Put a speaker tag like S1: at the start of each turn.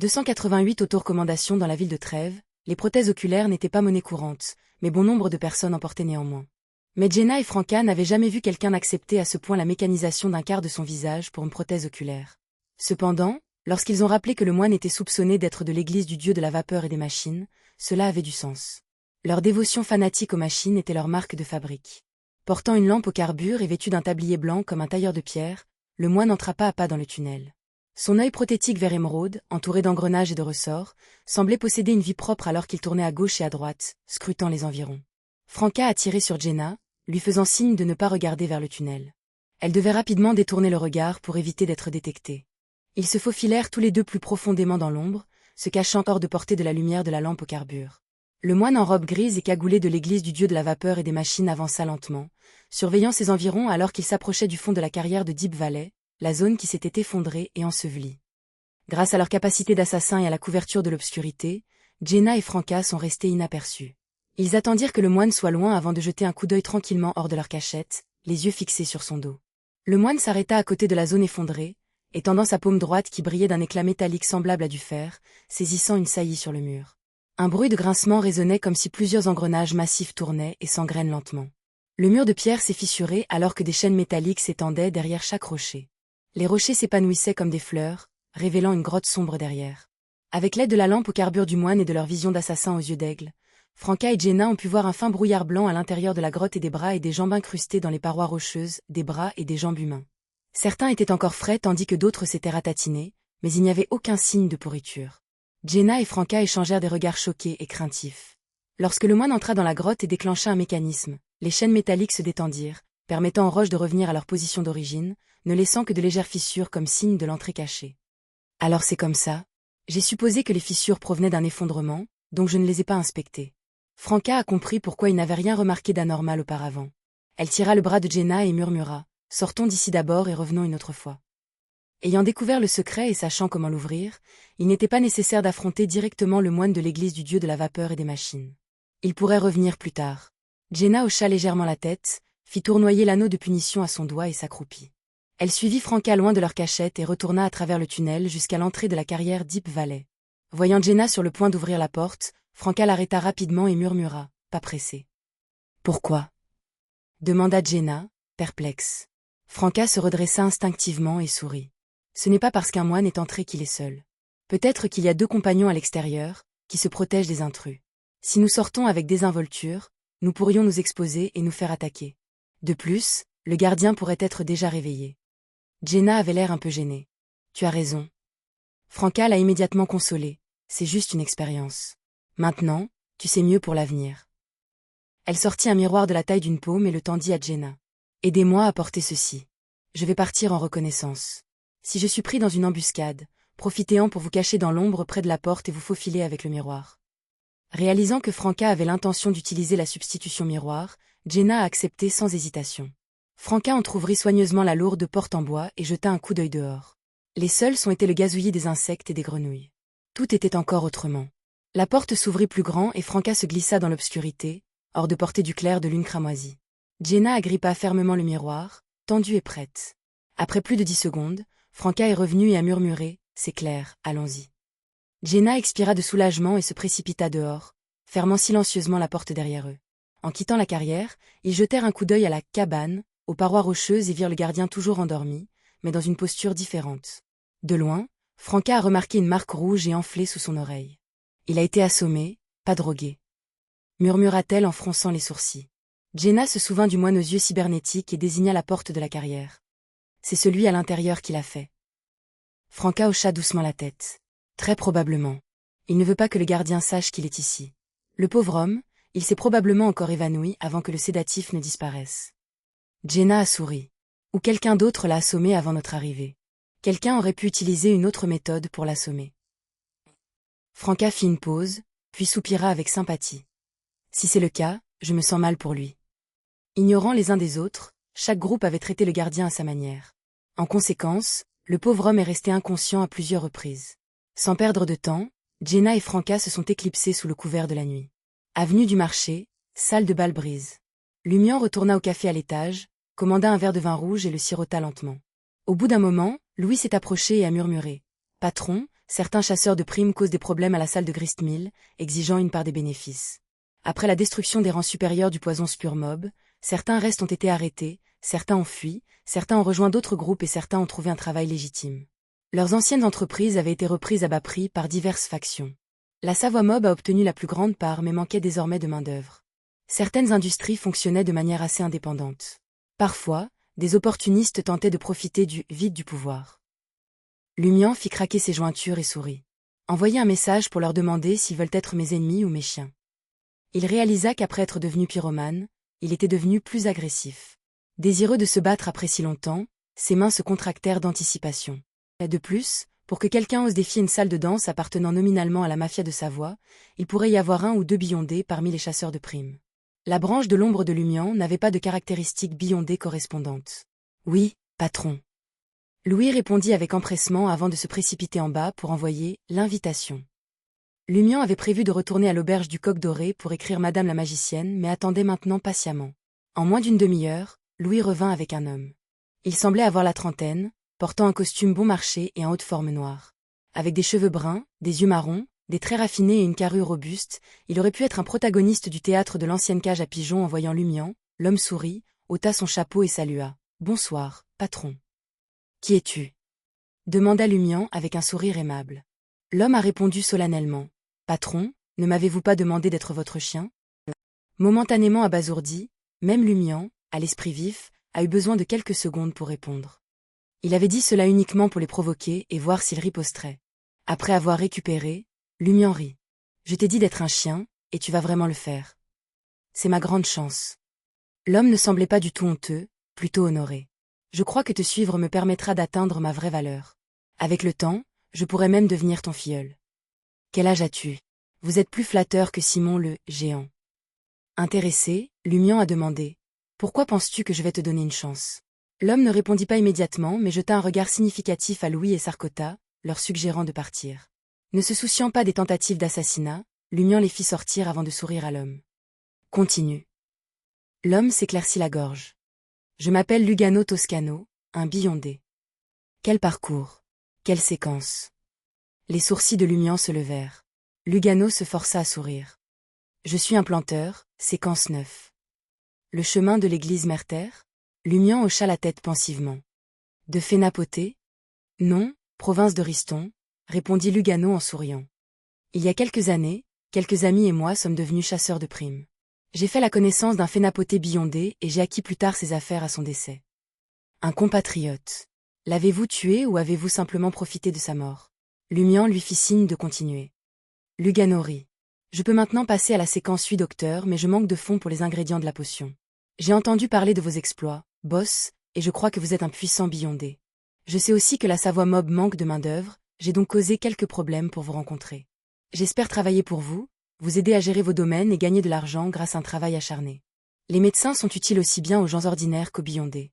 S1: 288 auto-recommandations dans la ville de Trèves, les prothèses oculaires n'étaient pas monnaie courante, mais bon nombre de personnes en portaient néanmoins. Mais Jenna et Franca n'avaient jamais vu quelqu'un accepter à ce point la mécanisation d'un quart de son visage pour une prothèse oculaire. Cependant, lorsqu'ils ont rappelé que le moine était soupçonné d'être de l'église du dieu de la vapeur et des machines, cela avait du sens. Leur dévotion fanatique aux machines était leur marque de fabrique. Portant une lampe au carbure et vêtu d'un tablier blanc comme un tailleur de pierre, le moine entra pas à pas dans le tunnel. Son œil prothétique vert émeraude, entouré d'engrenages et de ressorts, semblait posséder une vie propre alors qu'il tournait à gauche et à droite, scrutant les environs. Franca a tiré sur Jenna, lui faisant signe de ne pas regarder vers le tunnel. Elle devait rapidement détourner le regard pour éviter d'être détectée. Ils se faufilèrent tous les deux plus profondément dans l'ombre, se cachant hors de portée de la lumière de la lampe au carbure. Le moine en robe grise et cagoulé de l'église du dieu de la vapeur et des machines avança lentement, surveillant ses environs alors qu'il s'approchait du fond de la carrière de Deep Valley, la zone qui s'était effondrée et ensevelie. Grâce à leur capacité d'assassin et à la couverture de l'obscurité, Jenna et Franca sont restés inaperçus. Ils attendirent que le moine soit loin avant de jeter un coup d'œil tranquillement hors de leur cachette, les yeux fixés sur son dos. Le moine s'arrêta à côté de la zone effondrée, étendant sa paume droite qui brillait d'un éclat métallique semblable à du fer, saisissant une saillie sur le mur. Un bruit de grincement résonnait comme si plusieurs engrenages massifs tournaient et s'engrainent lentement. Le mur de pierre s'est fissuré alors que des chaînes métalliques s'étendaient derrière chaque rocher. Les rochers s'épanouissaient comme des fleurs, révélant une grotte sombre derrière. Avec l'aide de la lampe au carbure du moine et de leur vision d'assassin aux yeux d'aigle, Franca et Jenna ont pu voir un fin brouillard blanc à l'intérieur de la grotte et des bras et des jambes incrustés dans les parois rocheuses, des bras et des jambes humains. Certains étaient encore frais tandis que d'autres s'étaient ratatinés, mais il n'y avait aucun signe de pourriture. Jenna et Franca échangèrent des regards choqués et craintifs. Lorsque le moine entra dans la grotte et déclencha un mécanisme, les chaînes métalliques se détendirent, permettant aux roches de revenir à leur position d'origine, ne laissant que de légères fissures comme signe de l'entrée cachée. Alors c'est comme ça. J'ai supposé que les fissures provenaient d'un effondrement, donc je ne les ai pas inspectées. Franca a compris pourquoi il n'avait rien remarqué d'anormal auparavant. Elle tira le bras de Jenna et murmura « Sortons d'ici d'abord et revenons une autre fois ». Ayant découvert le secret et sachant comment l'ouvrir, il n'était pas nécessaire d'affronter directement le moine de l'église du dieu de la vapeur et des machines. Il pourrait revenir plus tard. Jenna hocha légèrement la tête, fit tournoyer l'anneau de punition à son doigt et s'accroupit. Elle suivit Franca loin de leur cachette et retourna à travers le tunnel jusqu'à l'entrée de la carrière Deep Valley. Voyant Jenna sur le point d'ouvrir la porte, Franca l'arrêta rapidement et murmura, pas pressé. « Pourquoi » demanda Jenna, perplexe. Franca se redressa instinctivement et sourit. Ce n'est pas parce qu'un moine est entré qu'il est seul. Peut-être qu'il y a deux compagnons à l'extérieur, qui se protègent des intrus. Si nous sortons avec désinvolture, nous pourrions nous exposer et nous faire attaquer. De plus, le gardien pourrait être déjà réveillé. Jenna avait l'air un peu gênée. Tu as raison. Franca l'a immédiatement consolée. C'est juste une expérience. Maintenant, tu sais mieux pour l'avenir. Elle sortit un miroir de la taille d'une paume et le tendit à Jenna. Aidez-moi à porter ceci. Je vais partir en reconnaissance. Si je suis pris dans une embuscade, profitez-en pour vous cacher dans l'ombre près de la porte et vous faufiler avec le miroir. Réalisant que Franca avait l'intention d'utiliser la substitution miroir, Jenna a accepté sans hésitation. Franca entr'ouvrit soigneusement la lourde porte en bois et jeta un coup d'œil dehors. Les seuls sons étaient le gazouillis des insectes et des grenouilles. Tout était encore autrement. La porte s'ouvrit plus grand et Franca se glissa dans l'obscurité, hors de portée du clair de lune cramoisie. Jenna agrippa fermement le miroir, tendue et prête. Après plus de 10 secondes, Franca est revenue et a murmuré « C'est clair, allons-y ». Jenna expira de soulagement et se précipita dehors, fermant silencieusement la porte derrière eux. En quittant la carrière, ils jetèrent un coup d'œil à la cabane, aux parois rocheuses et virent le gardien toujours endormi, mais dans une posture différente. De loin, Franca a remarqué une marque rouge et enflée sous son oreille. Il a été assommé, pas drogué. Murmura-t-elle en fronçant les sourcils. Jenna se souvint du moine aux yeux cybernétiques et désigna la porte de la carrière. C'est celui à l'intérieur qui l'a fait. Franca hocha doucement la tête. Très probablement. Il ne veut pas que le gardien sache qu'il est ici. Le pauvre homme, il s'est probablement encore évanoui avant que le sédatif ne disparaisse. Jenna a souri. Ou quelqu'un d'autre l'a assommé avant notre arrivée. Quelqu'un aurait pu utiliser une autre méthode pour l'assommer. Franca fit une pause, puis soupira avec sympathie. Si c'est le cas, je me sens mal pour lui. Ignorant les uns des autres, chaque groupe avait traité le gardien à sa manière. En conséquence, le pauvre homme est resté inconscient à plusieurs reprises. Sans perdre de temps, Jenna et Franca se sont éclipsés sous le couvert de la nuit. Avenue du Marché, salle de bal brise. Lumian retourna au café à l'étage, commanda un verre de vin rouge et le sirota lentement. Au bout d'un moment, Louis s'est approché et a murmuré. « Patron, certains chasseurs de primes causent des problèmes à la salle de gristmill, exigeant une part des bénéfices. Après la destruction des rangs supérieurs du poison Spurmob, certains restes ont été arrêtés, certains ont fui, certains ont rejoint d'autres groupes et certains ont trouvé un travail légitime. Leurs anciennes entreprises avaient été reprises à bas prix par diverses factions. La Savoie Mob a obtenu la plus grande part mais manquait désormais de main-d'œuvre. Certaines industries fonctionnaient de manière assez indépendante. Parfois, des opportunistes tentaient de profiter du vide du pouvoir. Lumian fit craquer ses jointures et sourit. Envoyer un message pour leur demander s'ils veulent être mes ennemis ou mes chiens. Il réalisa qu'après être devenu pyromane, il était devenu plus agressif. Désireux de se battre après si longtemps, ses mains se contractèrent d'anticipation. Et de plus, pour que quelqu'un ose défier une salle de danse appartenant nominalement à la mafia de Savoie, il pourrait y avoir un ou deux Beyondés parmi les chasseurs de primes. La branche de l'ombre de Lumian n'avait pas de caractéristiques Beyondées correspondantes. « Oui, patron. » Louis répondit avec empressement avant de se précipiter en bas pour envoyer l'invitation. Lumian avait prévu de retourner à l'auberge du Coq Doré pour écrire Madame la magicienne mais attendait maintenant patiemment. En moins d'une demi-heure, Louis revint avec un homme. Il semblait avoir la trentaine, portant un costume bon marché et en haute forme noire. Avec des cheveux bruns, des yeux marrons, des traits raffinés et une carrure robuste, il aurait pu être un protagoniste du théâtre de l'ancienne cage à pigeons en voyant Lumian. L'homme sourit, ôta son chapeau et salua. « Bonsoir, patron. »« Qui es-tu » demanda Lumian avec un sourire aimable. L'homme a répondu solennellement. « Patron, ne m'avez-vous pas demandé d'être votre chien ?» Momentanément abasourdi, même Lumian, à l'esprit vif, a eu besoin de quelques secondes pour répondre. Il avait dit cela uniquement pour les provoquer et voir s'ils riposteraient. Après avoir récupéré, Lumian rit. « Je t'ai dit d'être un chien, et tu vas vraiment le faire. C'est ma grande chance. » L'homme ne semblait pas du tout honteux, plutôt honoré. « Je crois que te suivre me permettra d'atteindre ma vraie valeur. Avec le temps, je pourrais même devenir ton filleul. » « Quel âge as-tu ? Vous êtes plus flatteur que Simon le géant. » Intéressé, Lumian a demandé. « Pourquoi penses-tu que je vais te donner une chance ?» L'homme ne répondit pas immédiatement mais jeta un regard significatif à Louis et Sarkota, leur suggérant de partir. Ne se souciant pas des tentatives d'assassinat, Lumian les fit sortir avant de sourire à l'homme. « Continue. » L'homme s'éclaircit la gorge. « Je m'appelle Lugano Toscano, un Beyondé. » Quel parcours! Quelle séquence! Les sourcils de Lumian se levèrent. Lugano se força à sourire. « Je suis un planteur, séquence 9. » Le chemin de l'église Merter? Lumian hocha la tête pensivement. « De Fénapoté? »« Non, province de Riston, » répondit Lugano en souriant. « Il y a quelques années, quelques amis et moi sommes devenus chasseurs de primes. J'ai fait la connaissance d'un Fénapoté Beyondé et j'ai acquis plus tard ses affaires à son décès. Un compatriote. L'avez-vous tué ou avez-vous simplement profité de sa mort ?» Lumian lui fit signe de continuer. Lugano rit. « Je peux maintenant passer à la séquence 8 docteur mais je manque de fonds pour les ingrédients de la potion. J'ai entendu parler de vos exploits, boss, et je crois que vous êtes un puissant Beyondé. Je sais aussi que la Savoie Mob manque de main-d'œuvre, j'ai donc causé quelques problèmes pour vous rencontrer. J'espère travailler pour vous, vous aider à gérer vos domaines et gagner de l'argent grâce à un travail acharné. Les médecins sont utiles aussi bien aux gens ordinaires qu'aux Beyondés.